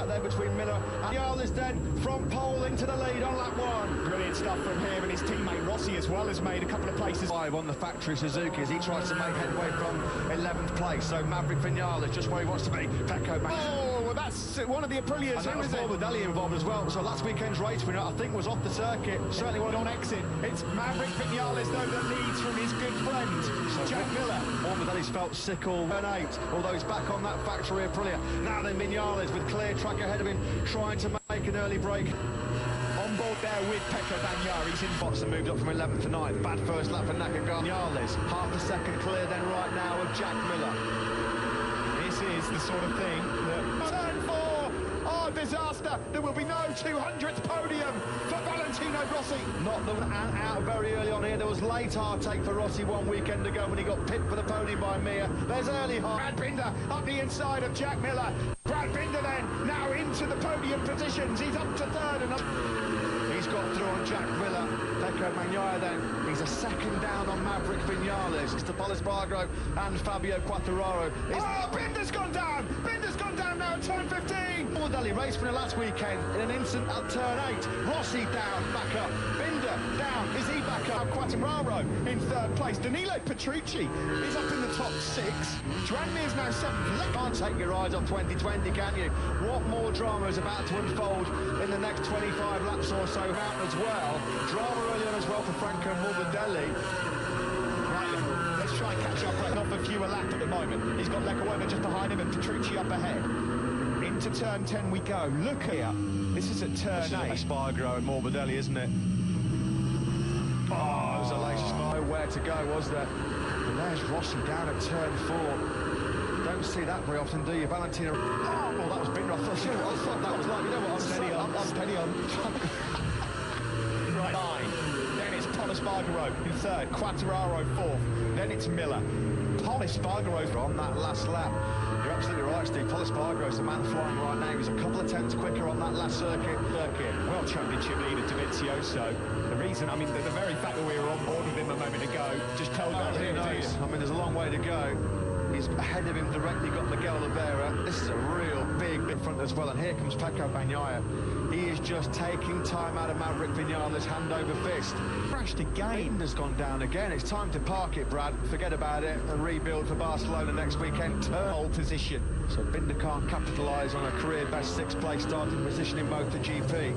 there between Miller and Vinales then from pole into the lead on lap 1. Brilliant stuff from him, and his teammate Rossi as well has made a couple of places. 5 on the factory Suzuki as he tries to make headway from 11th place. So Maverick Vinales just where he wants to be. Pecco back. Oh, well, that's one of the Aprilias. And that was Morbidelli involved as well. So last weekend's race winner, I think, was off the circuit. Certainly one on exit. It's Maverick Vinales, though, that leads from his good friend, Jack Miller. Morbidelli's felt sick all turn 8, although he's back on that factory Aprilia. Now then, Vinales with clear track ahead of him, trying to make an early break. On board there with Pecco Bagnaia. He's in Watson moved up from 11th to 9th. Bad first lap for Nakagami. Vinales, half a second clear then right now of Jack Miller. This is the sort of thing that... Turn 4! Oh, disaster! There will be no 200th podium for Valentino Rossi. Not the out very early on here. There was late hard take for Rossi one weekend ago when he got pipped for the podium by Mir. There's early hard. Brad Binder up the inside of Jack Miller. Brad Binder then now into the podium positions. He's up to 3rd and up. He's got through on Jack Miller. Pecco Bagnaia then. He's a second down on Maverick Vinales. It's Paul Espargaro and Fabio Quartararo. Oh, Binder's gone down! Binder's gone down now at turn 15! Morbidelli raced for last weekend in an instant at turn 8. Rossi down, back up. Binder down. Is he back up? Quartararo in 3rd place. Danilo Petrucci is up in the top 6. Joan Mir's now 7th. Can't take your eyes off 2020, can you? What more drama is about to unfold in the next 25 laps or so out as well? Drama early on as well for Franco Morbidelli. Right, let's try and catch up. Not for fewer lap at the moment. He's got Lecuona just behind him and Petrucci up ahead. Into turn 10 we go. Look here. This is at turn 8. Espargaro and Morbidelli, isn't it? Oh, it was a lace nowhere to go, was there? And there's Rossi down at turn 4. Don't see that very often, do you? Valentino. Oh, well, that was Binder. I thought that was like, you know what? I'm steady on. Right. 9. Then it's Paul Espargaro in 3rd. Quartararo 4th. Then it's Miller. Paul Espargaro on that last lap. You're absolutely right, Steve. Paul Espargaro's the man flying right now. He's a couple of tenths quicker on that last circuit. World Championship leader Dovizioso. The reason, I mean, the very fact that we were on board with him a moment ago just tells you who knows. I mean, there's a long way to go. He's ahead of him directly, got Miguel Oliveira. This is a real big front as well. And here comes Pecco Bagnaia. He is just taking time out of Maverick Vinales, hand over fist. Crashed again. Has gone down again. It's time to park it, Brad. Forget about it and rebuild for Barcelona next weekend. Pole position. So Binder can't capitalise on a career best 6th place starting position in Motogp.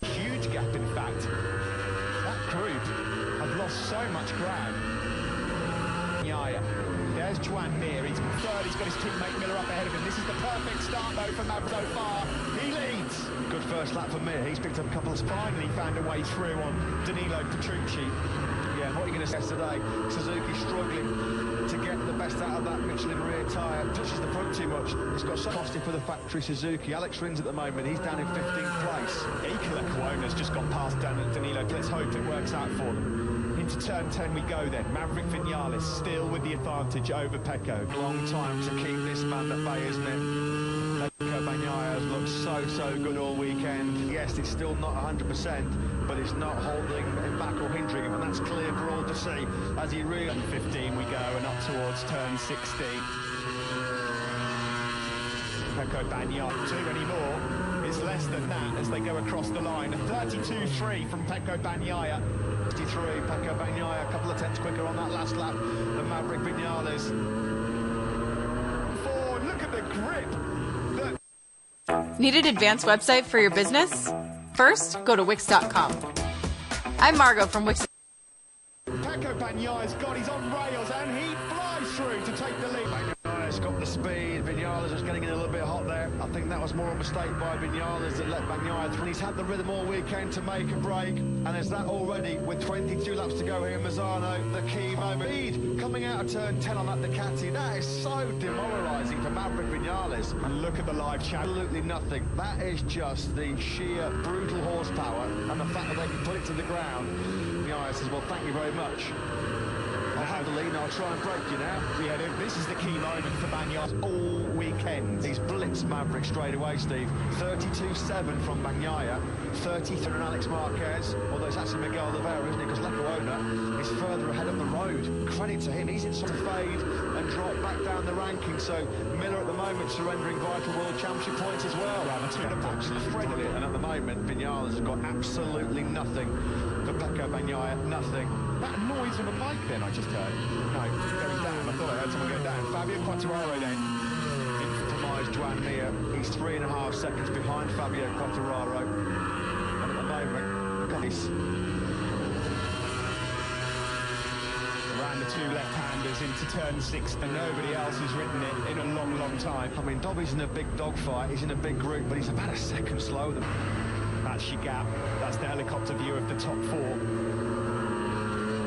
Huge gap, in fact. That group have lost so much ground. There's Joan Mir. He's 3rd. He's got his teammate Miller up ahead of him. This is the perfect start, though, for Maverick so far. He leads. Good first lap for Mir. He's picked up a couple of... Finally found a way through on Danilo Petrucci. Yeah, and what are you going to say today? Suzuki struggling to get the best out of that Michelin rear tyre. Touches the front too much. It's got so costly for the factory Suzuki. Alex Rins at the moment. He's down in 15th place. Iker Lecuona's just got past Danilo. Let's hope it works out for them. Into turn 10 we go then. Maverick Vinales still with the advantage over Pecco. Long time to keep this man at bay, isn't it? Pecco Bagnaia has looked so good all weekend. Yes, it's still not 100%, but it's not holding him back or hindering him, and that's clear for all to see as he really... 15 we go and up towards turn 60. Pecco Bagnaia, 2 anymore. It's less than that as they go across the line. 32.3 from Pecco Bagnaia. 63, Pecco Bagnaia, a couple of tenths quicker on that last lap than Maverick Vinales. 4, look at the grip. Need an advanced website for your business? First, go to Wix.com. I'm Margot from Wix. Pecco Bagnaia's got, he's on rails and he flies through to take the lead. Bagnaia's got the speed. Vinales was getting in a little bit hot there. I think that was more a mistake by Vinales that let Bagnaia through. He's had the rhythm all weekend to make a break, and there's that already with 22 laps to go here in Misano. The key moment. Speed coming out of turn 10 on that Ducati. That is so demoralising for Maverick Vinales. And look at the live chat. Absolutely nothing. That is just the sheer brutal horsepower and the fact that they can put it to the ground. Bagnaia says, well, thank you very much. I'll have the lead and I'll try and break you now. Yeah, this is the key moment for Bagnaia all weekend. He's blitzed Maverick straight away, Steve. 32.7 from Bagnaia, 33 from Alex Marquez, although it's actually Miguel Oliveira, isn't it? Because Lecuona is further ahead on the road. Credit to him, he's in some fade and dropped back down the ranking. So Miller at the moment surrendering vital World Championship points as well. Well, I incredible. Incredible. And at the moment, Vinales has got absolutely nothing for Pecco Bagnaia, nothing. That noise on the bike then I just heard. No, going down. I thought I heard someone go down. Fabio Quartararo then. Compromised Joan Mir. He's 3.5 seconds behind Fabio Quartararo. And at the moment, he's around the two left-handers into turn 6, and nobody else has ridden it in a long, long time. I mean, Dobby's in a big dogfight. He's in a big group, but he's about a second slower than. That's your gap. That's the helicopter view of the top 4.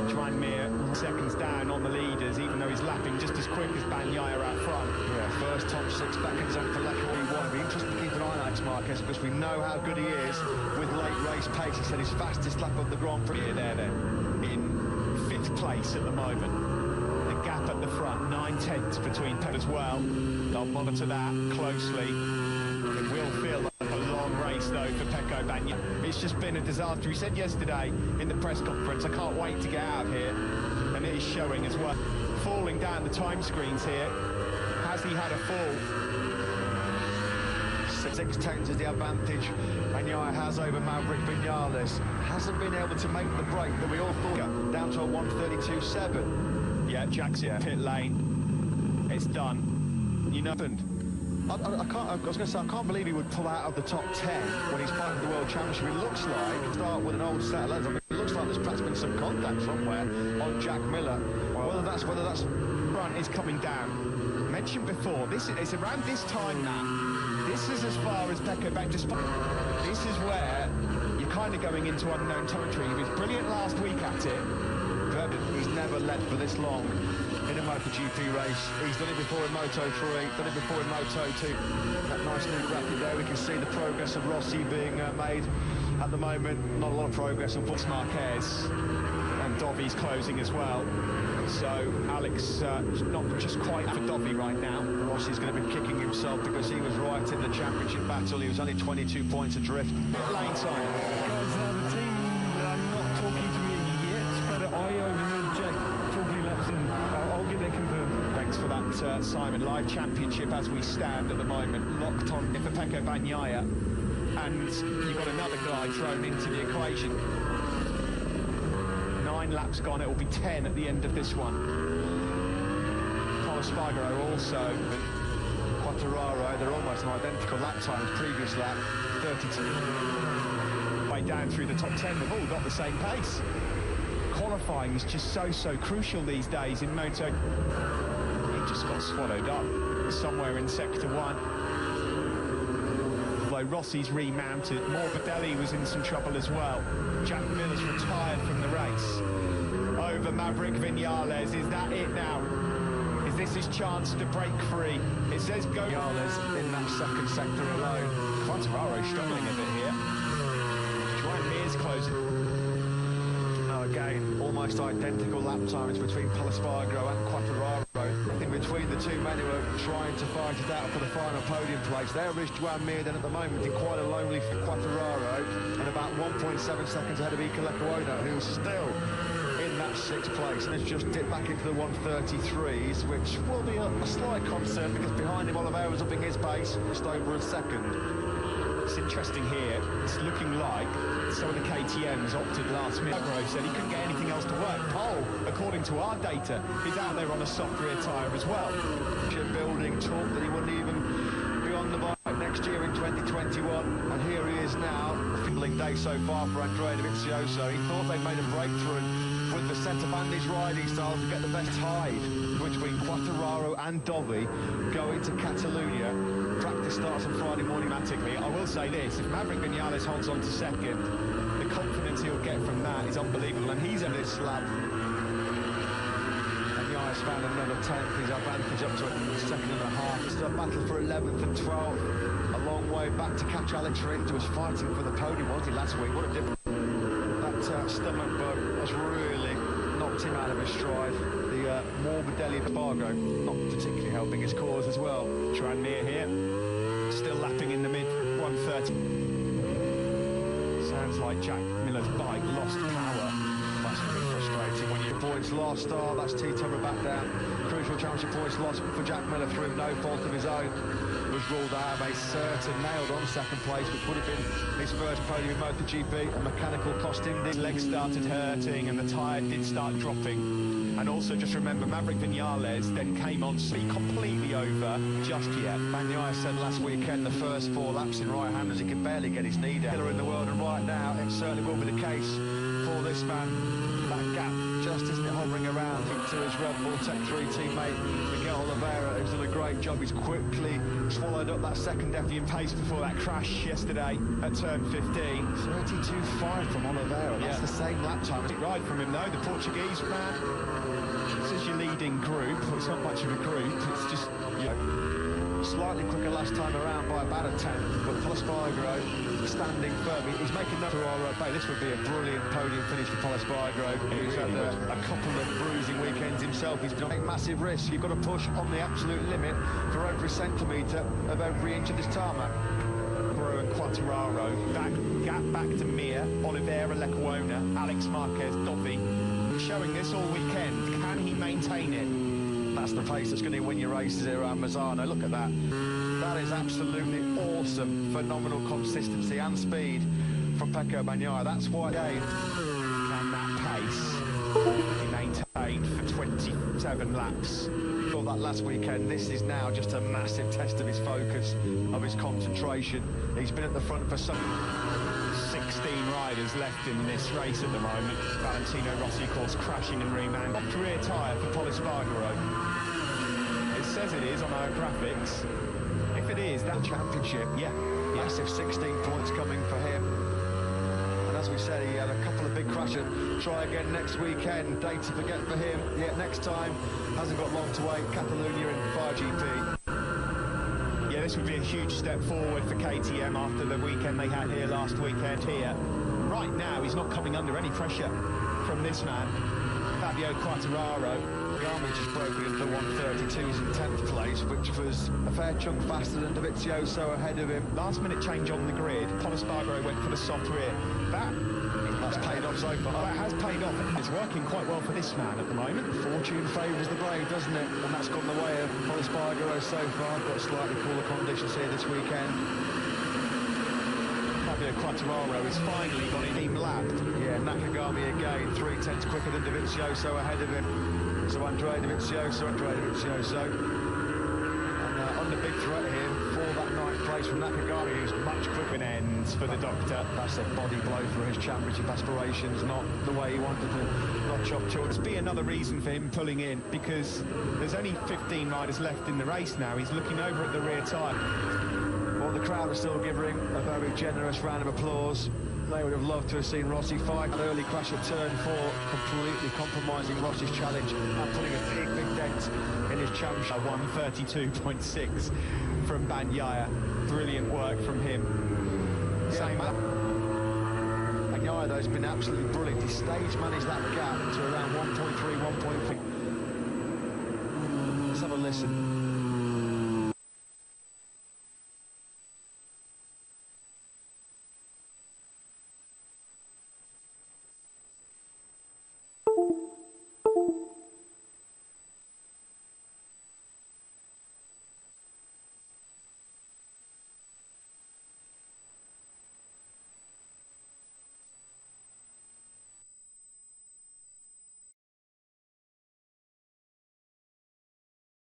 Joan Mir seconds down on the leaders, even though he's lapping just as quick as Bagnaia out front. Yeah, first top 6 back in zone for Leclerc. He won't be interested to keep an eye on Alex Marquez because we know how good he is with late race pace. He said his fastest lap of the Grand Prix. Here, there, then. In 5th place at the moment. The gap at the front, 9/10 between Pecco as well. They'll monitor that closely. It will feel like a long race, though, for Pecco Bagnaia. It's just been a disaster. He said yesterday in the press conference, I can't wait to get out of here. And it is showing as well. Falling down the time screens here. Has he had a fall? 6/10 is the advantage Bagnaia has over Maverick Vinales. Hasn't been able to make the break that we all thought, down to a 1:32.7. Yeah, Jack's in pit lane. It's done. You know, I was going to say, I can't believe he would pull out of the top 10 when he's fighting the World Championship. It looks like, start with an old set of legs. I mean, it looks like there's perhaps been some contact somewhere on Jack Miller. Whether that's front is coming down. Mentioned before, it's around this time now. This is as far as Pecco Bagnaia. This is where you're kind of going into unknown territory. He was brilliant last week at it, but he's never led for this long in a MotoGP race. He's done it before in Moto3, done it before in Moto2. That nice new graphic there, we can see the progress of Rossi being made at the moment. Not a lot of progress on Marquez, and Dovi's closing as well. So Alex not just quite for Dovi right now. Rossi's going to be kicking himself because he was right in the championship battle. He was only 22 points adrift. Lane time. Guys, the team that I'm not talking to me yet, but I overheard Jack talking laps in. I'll get that confirmed. Thanks for that, Simon. Live championship as we stand at the moment, locked on for Pecco Bagnaia, and you've got another guy thrown into the equation. 9 laps gone, it will be 10 at the end of this one. Thomas Figaro also with Quartararo, they're almost an identical lap times, previous lap, 32. Way down through the top 10, they've all got the same pace. Qualifying is just so crucial these days in Moto. He just got swallowed up somewhere in Sector 1. Although Rossi's remounted, Morbidelli was in some trouble as well. Jack Miller's retired from the race. Over Maverick Vinales, is that it now? Is this his chance to break free? It says go. Vinales in that second sector alone. Quartararo struggling a bit here. Joan Mir's closing. Now again, almost identical lap times between Palespargaro and Quartararo. In between the two men who are trying to fight it out for the final podium place. There is Joan Mir then at the moment in quite a lonely Quartararo and about 1.7 seconds ahead of Iker Lecuona, who's still in that 6th place and has just dipped back into the 1:33s, which will be a slight concern because behind him Oliveira's upping his pace just over a second. It's interesting here, it's looking like some of the KTMs opted last minute. Grove said he couldn't get anything else to work. Pole, according to our data, is out there on a soft rear tyre as well. Building talk that he wouldn't even be on the bike next year in 2021, and here he is now. A fiddling day so far for Andrea Dovizioso. He thought they'd made a breakthrough with the centre band his riding style to get the best hide between Quartararo and Dovi going to Catalunya. Practice starts on Friday morning. Dramatically, I will say this, if Maverick Vinales holds on to second, the confidence he'll get from that is unbelievable, and he's in this lap. Bagnaia found another 10th, his advantage up to a second and a half. It's a battle for 11th and 12th, a long way back to catch Alex Rins, who was fighting for the podium, wasn't he, last week? What a difference. That stomach bug has really knocked him out of his stride. The Morbidelli Fargo not particularly helping his cause as well. Joan Mir here, still lapping in the mid 130. Sounds like Jack Miller's bike lost power. That's Very frustrating when you... Points lost. Oh, that's T-Tubber back down. Crucial championship points lost for Jack Miller through no fault of his own. Was ruled out of a certain nailed on second place, which would have been his first podium in Motogp. A mechanical cost him. His legs started hurting and the tyre did start dropping. And also just remember, Maverick Vinales then came on to be completely over just yet. Bagnaia said last weekend the first 4 laps in right-handers he could barely get his knee down. Killer in the world, and right now it certainly will be the case for this man. That gap just isn't it hovering around to his Red Bull Tech 3 teammate Miguel Oliveira, who's done a great job. He's quickly swallowed up that second In pace before that crash yesterday at turn 15. 32.5 from Oliveira. That's the same lap time. Ride from him though, the Portuguese man. This is your leading group. Well, it's not much of a group. It's just, you know, slightly quicker last time around by about a 10, but Polespargaro standing firm. He's making that for our bay. This would be a brilliant podium finish for Polespargaro, who's had a couple of bruising weekends himself. He's been on massive risks. You've got to push on the absolute limit for every centimetre of every inch of this tarmac. and Quartararo. That gap back to Mir, Oliveira, Lecuona, Alex Marquez, Dovi. Showing this all weekend. Can he maintain it? That's the pace that's going to win your races here around Mazzano. Look at that. That is absolutely awesome. Phenomenal consistency and speed from Pecco Bagnaia. That's why they Can that pace be maintained for 27 laps? thought that last weekend. This is now just a massive test of his focus, of his concentration. He's been at the front for some 16 riders left in this race at the moment. Valentino Rossi, of course, crashing and reman. Off rear tyre for Polespargaro. It says it is on our graphics. If it is, that championship. Yeah. Massive 16 points coming for him. And as we said, he had a couple of big crashes. Try again next weekend. Day to forget for him. Yet next time, hasn't got long to wait. Catalunya in 5GP. Yeah, this would be a huge step forward for KTM after the weekend they had here last weekend here. Right now, he's not coming under any pressure from this man, Fabio Quartararo. Garmin just broken into 132. He's in 10th place, which was a fair chunk faster than Dovizioso ahead of him. Last minute change on the grid. Polespargaro went for the soft rear. That's paid off so far. That has paid off. It's working quite well for this man at the moment. Fortune favours the brave, doesn't it? And that's gone the way of Polespargaro so far. Got slightly cooler conditions here this weekend. Fabio Quartararo is finally got his team lapped. Yeah, Nakagami again, 3/10 quicker than Dovizioso ahead of him. So Andrea Dovizioso. And under big threat here for that ninth place from Nakagami, who's much quicker. Ends for the doctor. That's a body blow for his championship aspirations, not the way he wanted to notch up to. It's be another reason for him pulling in, because there's only 15 riders left in the race now. He's looking over at the rear tyre. Well, the crowd are still giving him a very generous round of applause. They would have loved to have seen Rossi fight. An early crash at turn 4, completely compromising Rossi's challenge and putting a big dent in his championship. 132.6 from Bagnaia. Brilliant work from him. Same man. Bagnaia, though, has been absolutely brilliant. He stage managed that gap to around 1.3, 1.4. Let's have a listen.